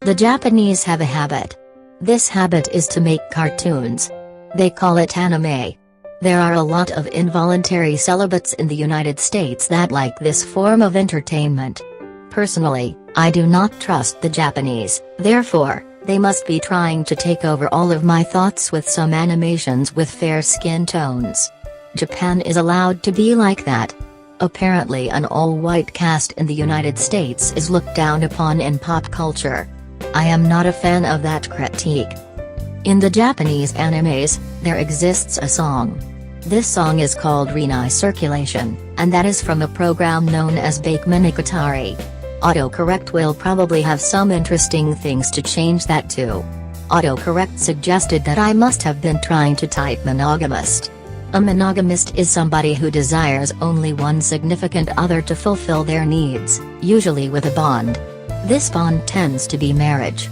The Japanese have a habit. This habit is to make cartoons. They call it anime. There are a lot of involuntary celibates in the United States that like this form of entertainment. Personally, I do not trust the Japanese, therefore, they must be trying to take over all of my thoughts with some animations with fair skin tones. Japan is allowed to be like that. Apparently an all-white cast in the United States is looked down upon in pop culture. I am not a fan of that critique. In the Japanese animes, there exists a song. This song is called Renai Circulation, and that is from a program known as Bakemonogatari. Autocorrect will probably have some interesting things to change that too. Autocorrect suggested that I must have been trying to type monogamist. A monogamist is somebody who desires only one significant other to fulfill their needs, usually with a bond. This bond tends to be marriage.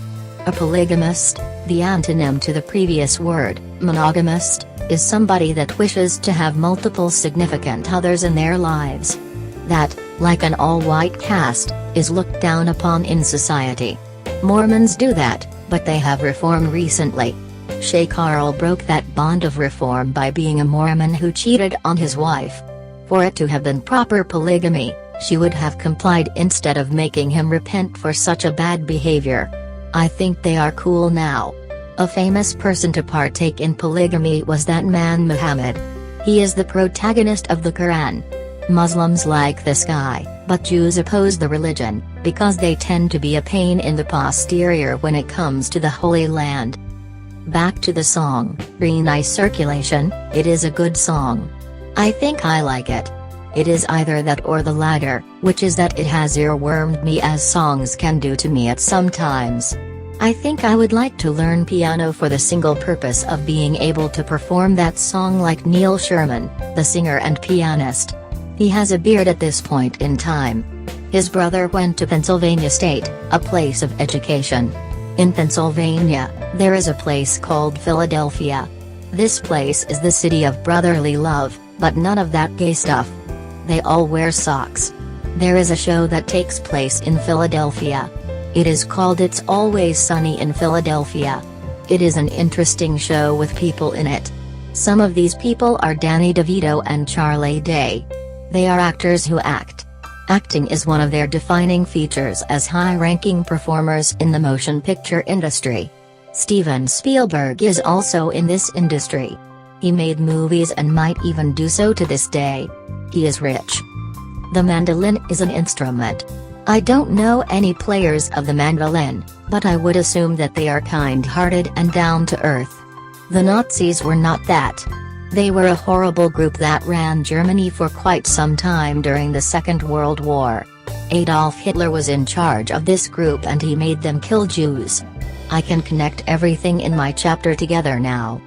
A polygamist, the antonym to the previous word, monogamist, is somebody that wishes to have multiple significant others in their lives. That, like an all-white caste, is looked down upon in society. Mormons do that, but they have reformed recently. Shay Carl broke that bond of reform by being a Mormon who cheated on his wife. For it to have been proper polygamy, she would have complied instead of making him repent for such a bad behavior. I think they are cool now. A famous person to partake in polygamy was that man Muhammad. He is the protagonist of the Quran. Muslims like this guy, but Jews oppose the religion, because they tend to be a pain in the posterior when it comes to the Holy Land. Back to the song, Renai Circulation, it is a good song. I think I like it. It is either that or the latter, which is that it has earwormed me as songs can do to me at some times. I think I would like to learn piano for the single purpose of being able to perform that song like Neil Sherman, the singer and pianist. He has a beard at this point in time. His brother went to Pennsylvania State, a place of education. In Pennsylvania, there is a place called Philadelphia. This place is the city of brotherly love, but none of that gay stuff. They all wear socks. There is a show that takes place in Philadelphia. It is called It's Always Sunny in Philadelphia. It is an interesting show with people in it. Some of these people are Danny DeVito and Charlie Day. They are actors who act. Acting is one of their defining features as high-ranking performers in the motion picture industry. Steven Spielberg is also in this industry. He made movies and might even do so to this day. He is rich. The mandolin is an instrument. I don't know any players of the mandolin, but I would assume that they are kind-hearted and down-to-earth. The Nazis were not that. They were a horrible group that ran Germany for quite some time during the Second World War. Adolf Hitler was in charge of this group and he made them kill Jews. I can connect everything in my chapter together now.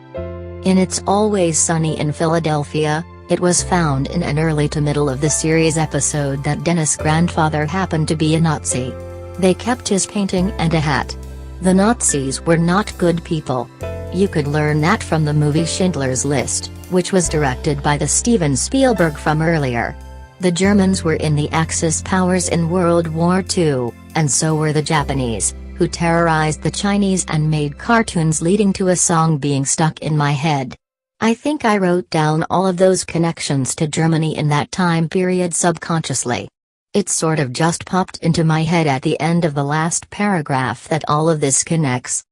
In It's Always Sunny in Philadelphia, it was found in an early to middle of the series episode that Dennis' grandfather happened to be a Nazi. They kept his painting and a hat. The Nazis were not good people. You could learn that from the movie Schindler's List, which was directed by the Steven Spielberg from earlier. The Germans were in the Axis powers in World War II, and so were the Japanese, who terrorized the Chinese and made cartoons leading to a song being stuck in my head. I think I wrote down all of those connections to Germany in that time period subconsciously. It sort of just popped into my head at the end of the last paragraph that all of this connects.